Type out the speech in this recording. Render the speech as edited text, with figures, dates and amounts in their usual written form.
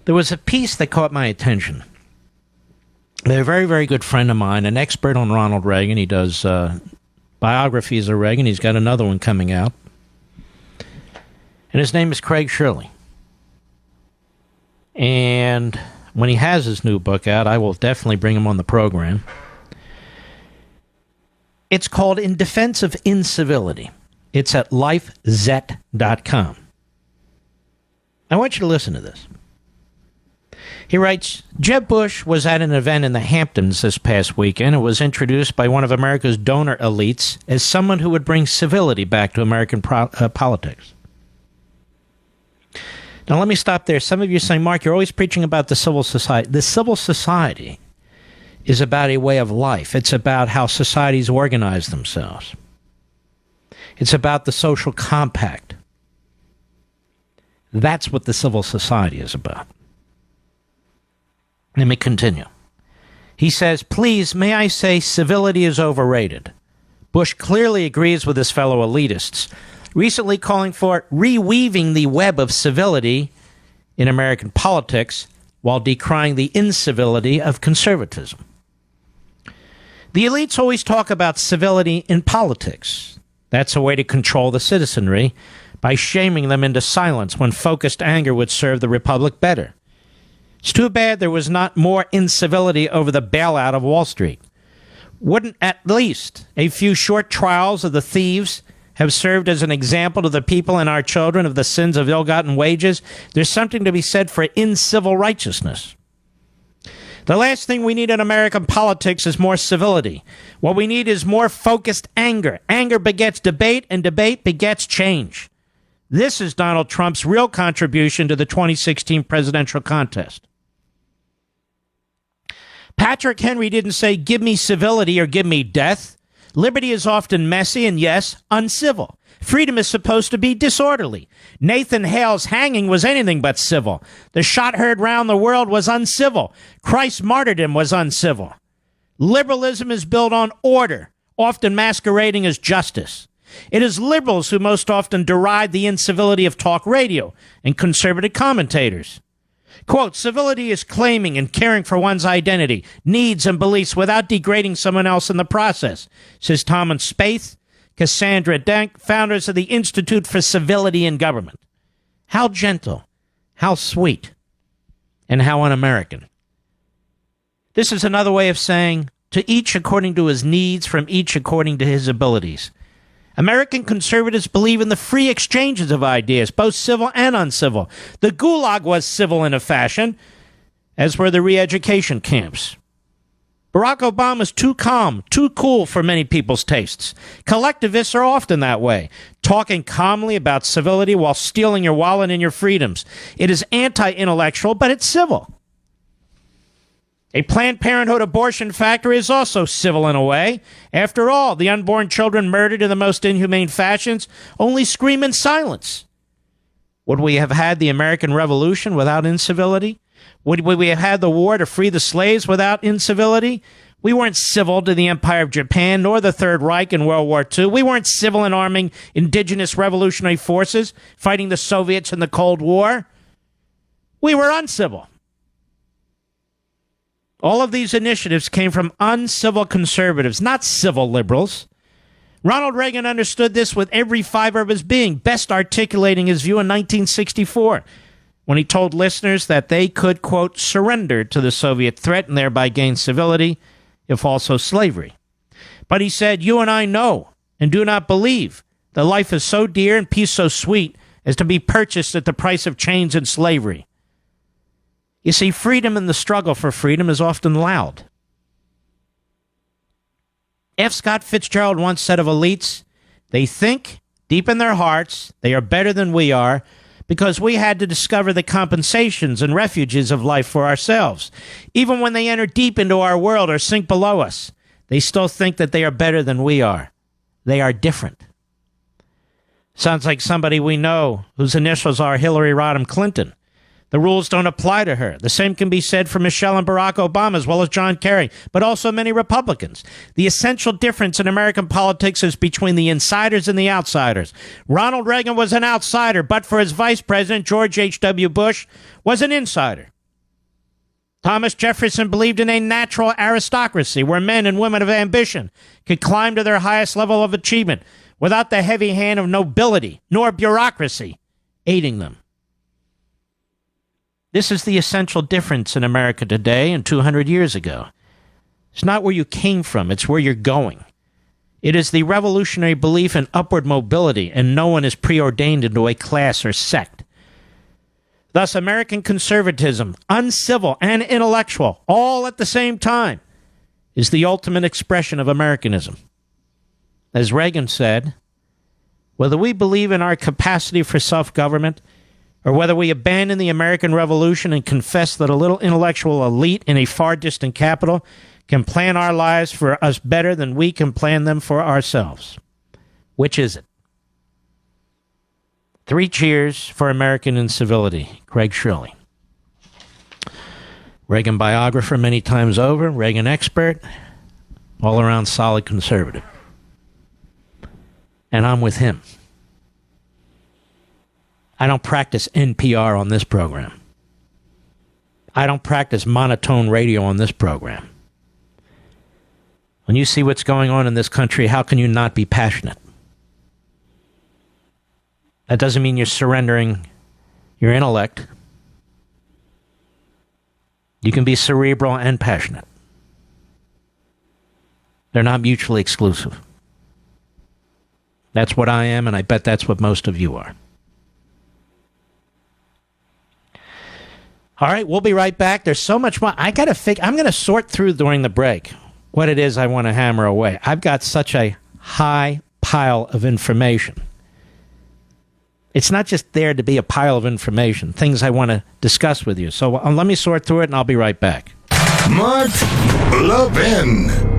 There was a piece that caught my attention. A very, very good friend of mine, an expert on Ronald Reagan. He does biographies of Reagan. He's got another one coming out. And his name is Craig Shirley. And when he has his new book out, I will definitely bring him on the program. It's called In Defense of Incivility. It's at lifezet.com. I want you to listen to this. He writes, Jeb Bush was at an event in the Hamptons this past weekend and was introduced by one of America's donor elites as someone who would bring civility back to American politics. Now, let me stop there. Some of you say, Mark, you're always preaching about the civil society. The civil society is about a way of life. It's about how societies organize themselves. It's about the social compact. That's what the civil society is about. Let me continue. He says, please, may I say civility is overrated. Bush clearly agrees with his fellow elitists, recently calling for reweaving the web of civility in American politics while decrying the incivility of conservatism. The elites always talk about civility in politics. That's a way to control the citizenry by shaming them into silence when focused anger would serve the republic better. It's too bad there was not more incivility over the bailout of Wall Street. Wouldn't at least a few short trials of the thieves have served as an example to the people and our children of the sins of ill-gotten wages? There's something to be said for incivil righteousness. The last thing we need in American politics is more civility. What we need is more focused anger. Anger begets debate, and debate begets change. This is Donald Trump's real contribution to the 2016 presidential contest. Patrick Henry didn't say, give me civility or give me death. Liberty is often messy and, yes, uncivil. Freedom is supposed to be disorderly. Nathan Hale's hanging was anything but civil. The shot heard round the world was uncivil. Christ's martyrdom was uncivil. Liberalism is built on order, often masquerading as justice. It is liberals who most often deride the incivility of talk radio and conservative commentators. Quote, civility is claiming and caring for one's identity, needs, and beliefs without degrading someone else in the process, says Tom and Spaeth, Cassandra Denk, founders of the Institute for Civility in Government. How gentle, how sweet, and how un-American. This is another way of saying, to each according to his needs, from each according to his abilities. American conservatives believe in the free exchanges of ideas, both civil and uncivil. The Gulag was civil in a fashion, as were the re-education camps. Barack Obama's too calm, too cool for many people's tastes. Collectivists are often that way, talking calmly about civility while stealing your wallet and your freedoms. It is anti-intellectual, but it's civil. A Planned Parenthood abortion factory is also civil in a way. After all, the unborn children murdered in the most inhumane fashions only scream in silence. Would we have had the American Revolution without incivility? Would we have had the war to free the slaves without incivility? We weren't civil to the Empire of Japan nor the Third Reich in World War II. We weren't civil in arming indigenous revolutionary forces, fighting the Soviets in the Cold War. We were uncivil. All of these initiatives came from uncivil conservatives, not civil liberals. Ronald Reagan understood this with every fiber of his being, best articulating his view in 1964, when he told listeners that they could, quote, surrender to the Soviet threat and thereby gain civility, if also slavery. But he said, you and I know and do not believe that life is so dear and peace so sweet as to be purchased at the price of chains and slavery. You see, freedom and the struggle for freedom is often loud. F. Scott Fitzgerald once said of elites, they think deep in their hearts they are better than we are because we had to discover the compensations and refuges of life for ourselves. Even when they enter deep into our world or sink below us, they still think that they are better than we are. They are different. Sounds like somebody we know whose initials are Hillary Rodham Clinton. The rules don't apply to her. The same can be said for Michelle and Barack Obama, as well as John Kerry, but also many Republicans. The essential difference in American politics is between the insiders and the outsiders. Ronald Reagan was an outsider, but for his vice president, George H.W. Bush, was an insider. Thomas Jefferson believed in a natural aristocracy where men and women of ambition could climb to their highest level of achievement without the heavy hand of nobility nor bureaucracy aiding them. This is the essential difference in America today and 200 years ago. It's not where you came from, it's where you're going. It is the revolutionary belief in upward mobility, and no one is preordained into a class or sect. Thus, American conservatism, uncivil and intellectual, all at the same time, is the ultimate expression of Americanism. As Reagan said, whether we believe in our capacity for self-government, or whether we abandon the American Revolution and confess that a little intellectual elite in a far distant capital can plan our lives for us better than we can plan them for ourselves. Which is it? 3 cheers for American incivility. Craig Shirley. Reagan biographer many times over, Reagan expert, all around solid conservative. And I'm with him. I don't practice NPR on this program. I don't practice monotone radio on this program. When you see what's going on in this country, how can you not be passionate? That doesn't mean you're surrendering your intellect. You can be cerebral and passionate. They're not mutually exclusive. That's what I am, and I bet that's what most of you are. All right, we'll be right back. There's so much more. I'm going to sort through during the break what it is I want to hammer away. I've got such a high pile of information. It's not just there to be a pile of information, things I want to discuss with you. So let me sort through it, and I'll be right back. Mark Levin.